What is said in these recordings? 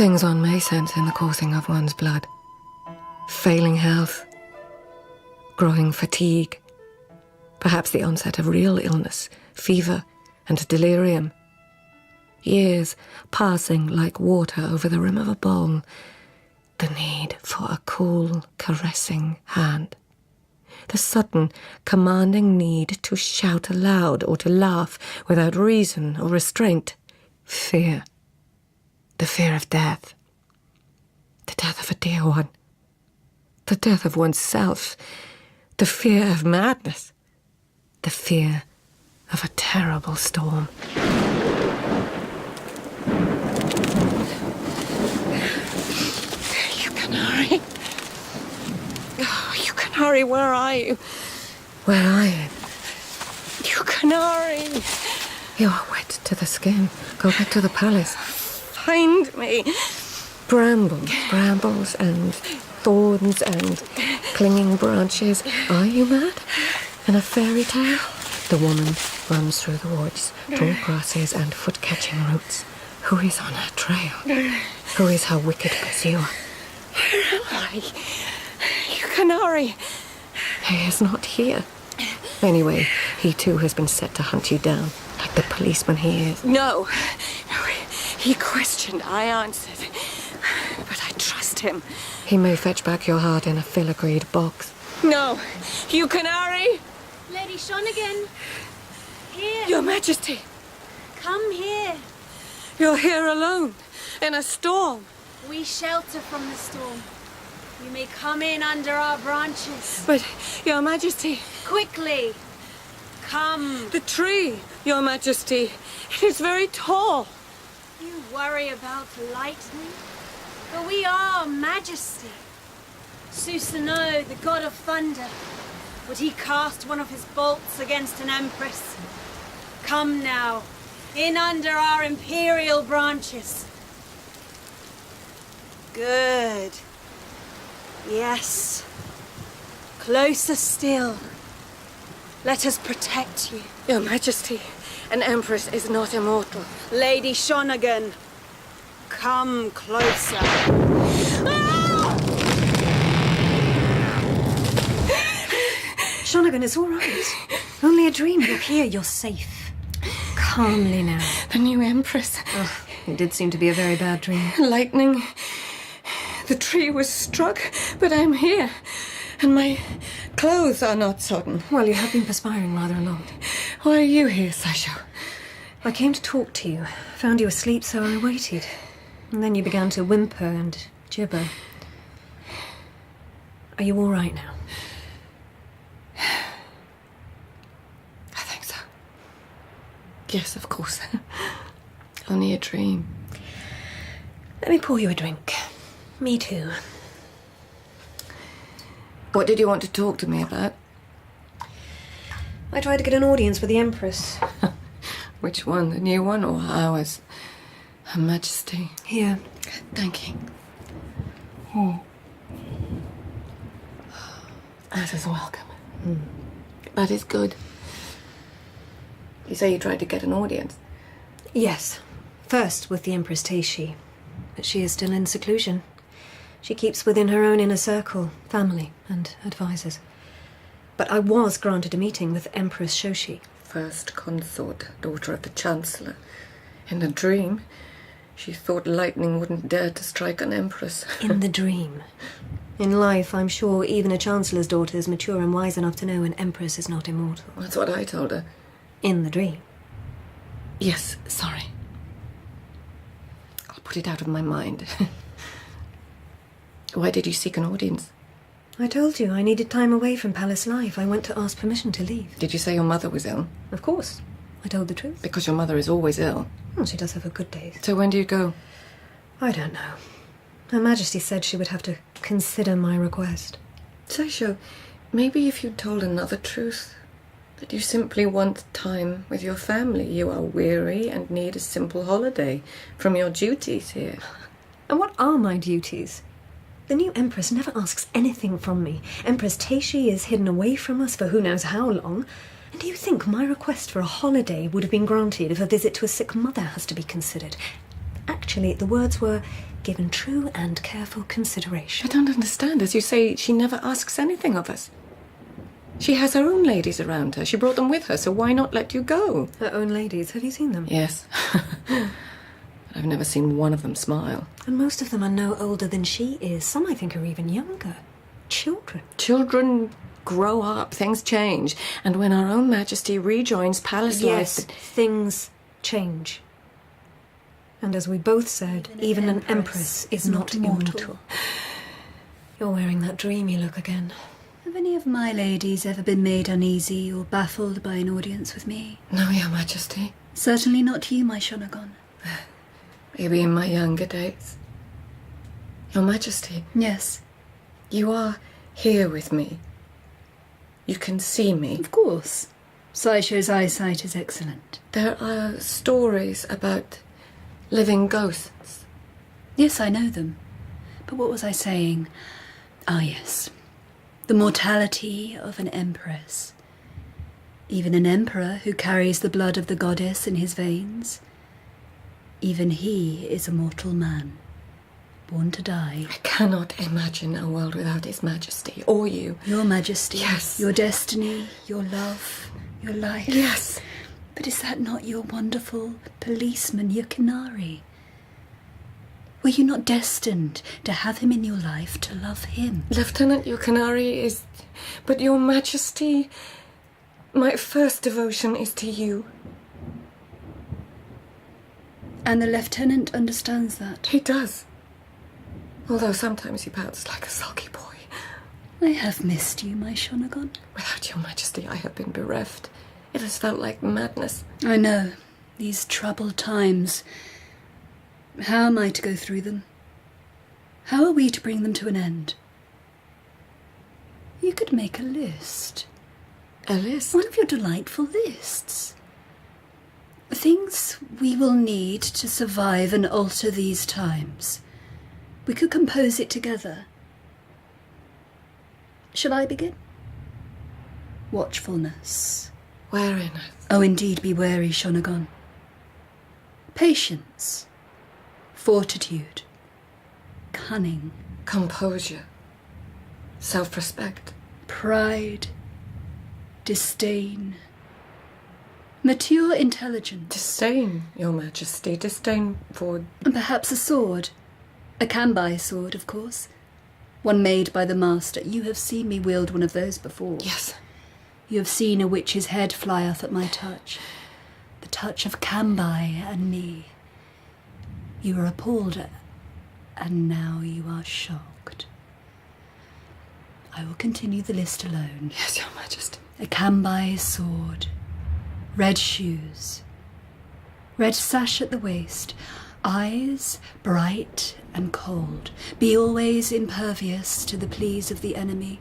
Things one may sense in the coursing of one's blood. Failing health, growing fatigue, perhaps the onset of real illness, fever and delirium. Years passing like water over the rim of a bowl. The need for a cool, caressing hand. The sudden, commanding need to shout aloud or to laugh without reason or restraint. Fear. The fear of death. The death of a dear one. The death of oneself. The fear of madness. The fear of a terrible storm. Yukinari. Oh, Yukinari, where are you? Where are you? Yukinari. You are wet to the skin. Go back to the palace. Find me. Brambles and thorns and clinging branches. Are you mad? In a fairy tale? The woman runs through the woods, tall grasses and foot-catching roots. Who is on her trail? Who is her wicked pursuer? Where am I? Yukinari. He is not here. Anyway, he too has been set to hunt you down, like the policeman he is. No. He questioned, I answered. But I trust him. He may fetch back your heart in a filigreed box. No. Yukinari! Lady Shonagon. Here. Your Majesty. Come here. You're here alone, in a storm. We shelter from the storm. You may come in under our branches. But, Your Majesty... Quickly. Come. The tree, Your Majesty. It is very tall. You worry about lightning, but we are Majesty. Susano, the god of thunder, would he cast one of his bolts against an Empress? Come now, in under our imperial branches. Good. Yes. Closer still. Let us protect you. Your Majesty, an Empress is not immortal. Lady Shonagon, come closer. Ah! Shonagon, it's all right. Only a dream. You're here, you're safe. Calmly now. The new Empress. Oh, it did seem to be a very bad dream. Lightning. The tree was struck, but I'm here. And my clothes are not sodden. Well, you have been perspiring rather a lot. Why are you here, Saisho? I came to talk to you. Found you asleep, so I waited. And then you began to whimper and gibber. Are you all right now? I think so. Yes, of course. Only a dream. Let me pour you a drink. Me too. What did you want to talk to me about? I tried to get an audience with the Empress. Which one? The new one or ours? Her Majesty. Here. Thank you. Oh. That is welcome. That is good. You say you tried to get an audience? Yes. First with the Empress Teishi. But she is still in seclusion. She keeps within her own inner circle, family and advisors. But I was granted a meeting with Empress Shoshi. First consort, daughter of the Chancellor. In a dream, she thought lightning wouldn't dare to strike an Empress. In the dream. In life, I'm sure even a Chancellor's daughter is mature and wise enough to know an Empress is not immortal. That's what I told her. In the dream. Yes, sorry. I'll put it out of my mind. Why did you seek an audience? I told you I needed time away from palace life. I went to ask permission to leave. Did you say your mother was ill? Of course. I told the truth. Because your mother is always ill. Well, she does have her good days. So when do you go? I don't know. Her Majesty said she would have to consider my request. Saisho, maybe if you told another truth, that you simply want time with your family. You are weary and need a simple holiday from your duties here. And what are my duties? The new Empress never asks anything from me. Empress Teishi is hidden away from us for who knows how long. And do you think my request for a holiday would have been granted if a visit to a sick mother has to be considered? Actually, the words were, given true and careful consideration. I don't understand. As you say, she never asks anything of us. She has her own ladies around her. She brought them with her, so why not let you go? Her own ladies. Have you seen them? Yes. I've never seen one of them smile. And most of them are no older than she is. Some, I think, are even younger. Children. Children grow up, things change. And when our own Majesty rejoins palace Yes, life... things change. And as we both said, even an empress is not immortal. You're wearing that dreamy look again. Have any of my ladies ever been made uneasy or baffled by an audience with me? No, Your Majesty. Certainly not you, my Shonagon. Maybe in my younger days. Your Majesty, Yes, you are here with me. You can see me. of course. Saisho's eyesight is excellent. There are stories about living ghosts. Yes, I know them. But what was I saying? Ah, yes. The mortality of an empress. Even an emperor who carries the blood of the goddess in his veins. Even he is a mortal man, born to die. I cannot imagine a world without His Majesty, or you. Your Majesty. Yes. Your destiny, your love, your life. Yes. But is that not your wonderful policeman, Yukinari? Were you not destined to have him in your life, to love him? Lieutenant Yukinari is... But Your Majesty, my first devotion is to you. And the lieutenant understands that. He does. Although sometimes he pouts like a sulky boy. I have missed you, my Shonagon. Without Your Majesty, I have been bereft. It has felt like madness. I know. These troubled times. How am I to go through them? How are we to bring them to an end? You could make a list. A list? One of your delightful lists. Things we will need to survive and alter these times. We could compose it together. Shall I begin? Watchfulness. Wariness. Oh, indeed, be wary, Shonagon. Patience. Fortitude. Cunning. Composure. Self-respect. Pride. Disdain. Mature intelligence. Disdain, Your Majesty. Disdain for... And perhaps a sword. A Kambai sword, of course. One made by the master. You have seen me wield one of those before. Yes. You have seen a witch's head fly off at my touch. The touch of Kambai and me. You were appalled, and now you are shocked. I will continue the list alone. Yes, Your Majesty. A Kambai sword. Red shoes. Red sash at the waist. Eyes bright and cold. Be always impervious to the pleas of the enemy.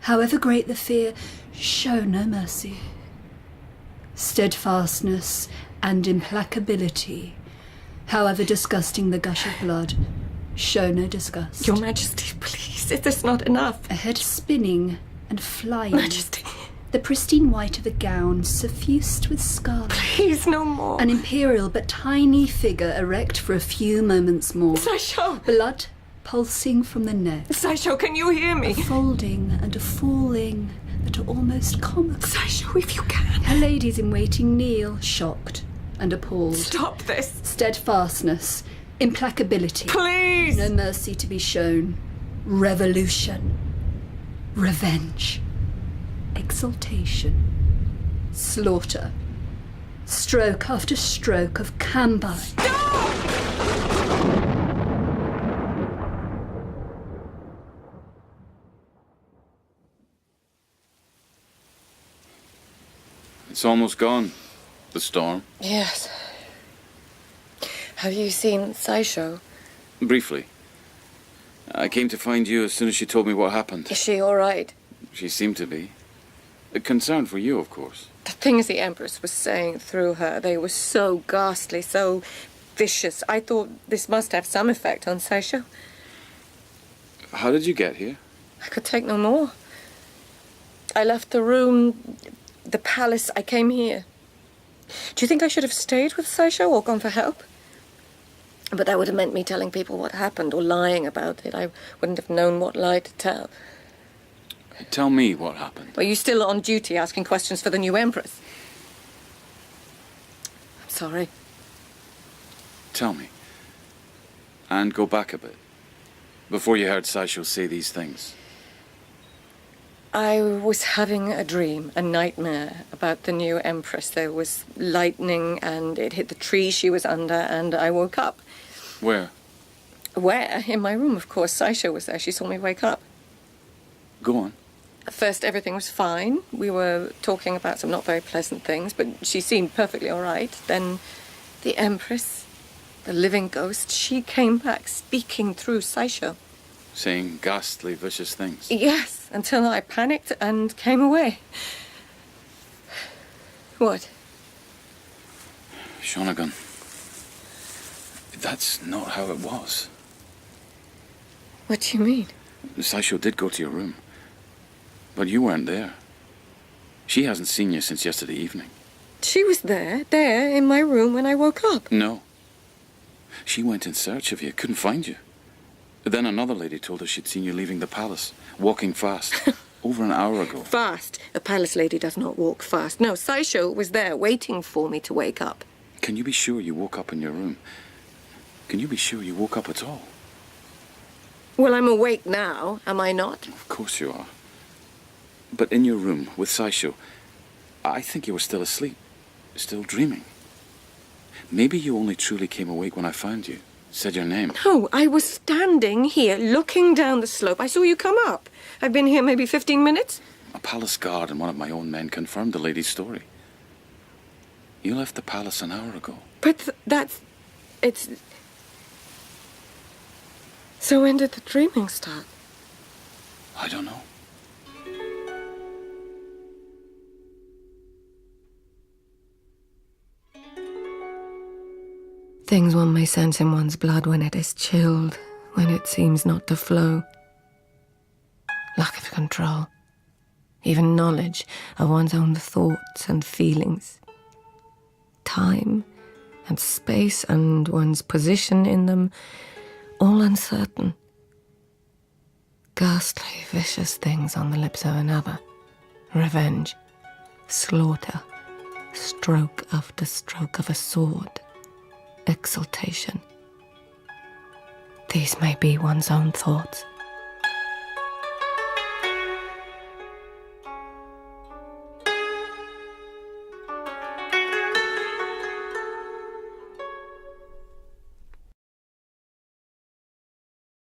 However great the fear, show no mercy. Steadfastness and implacability. However disgusting the gush of blood, show no disgust. Your Majesty, please, is this not enough? A head spinning and flying. Majesty. The pristine white of a gown suffused with scarlet. Please, no more. An imperial but tiny figure erect for a few moments more. Saisho! Blood pulsing from the neck. Saisho, can you hear me? A folding and a falling that are almost comical. Saisho, if you can. Her ladies in waiting kneel, shocked and appalled. Stop this. Steadfastness, implacability. Please. No mercy to be shown. Revolution. Revenge. Exultation. Slaughter. Stroke after stroke of Kambai. It's almost gone, the storm. Yes. Have you seen Saisho? Briefly. I came to find you as soon as she told me what happened. Is she all right? She seemed to be. Concerned for you, of course. The things the Empress was saying through her, they were so ghastly, so vicious. I thought this must have some effect on Saisho. How did you get here? I could take no more. I left the room, the palace. I came here. Do you think I should have stayed with Saisho or gone for help? But that would have meant me telling people what happened or lying about it. I wouldn't have known what lie to tell. Tell me what happened. Are you still on duty asking questions for the new Empress? I'm sorry. Tell me. And go back a bit. Before you heard Saisho say these things. I was having a dream, a nightmare, about the new Empress. There was lightning, and it hit the tree she was under, and I woke up. Where? Where? In my room, of course. Saisho was there. She saw me wake up. Go on. At first, everything was fine. We were talking about some not very pleasant things, but she seemed perfectly all right. Then the Empress, the living ghost, she came back speaking through Saisho. Saying ghastly, vicious things. Yes, until I panicked and came away. What? Shonagon. That's not how it was. What do you mean? Saisho did go to your room. But you weren't there. She hasn't seen you since yesterday evening. She was there in my room when I woke up. No. She went in search of you, couldn't find you. Then another lady told her she'd seen you leaving the palace, walking fast, over an hour ago. Fast? A palace lady does not walk fast. No, Saisho was there waiting for me to wake up. Can you be sure you woke up in your room? Can you be sure you woke up at all? Well, I'm awake now, am I not? Of course you are. But in your room with Saisho, I think you were still asleep, still dreaming. Maybe you only truly came awake when I found you, said your name. No, I was standing here looking down the slope. I saw you come up. I've been here maybe 15 minutes. A palace guard and one of my own men confirmed the lady's story. You left the palace an hour ago. But it's... So when did the dreaming start? I don't know. Things one may sense in one's blood when it is chilled, when it seems not to flow. Lack of control. Even knowledge of one's own thoughts and feelings. Time and space and one's position in them, all uncertain. Ghastly, vicious things on the lips of another. Revenge, slaughter, stroke after stroke of a sword. Exultation. These may be one's own thoughts.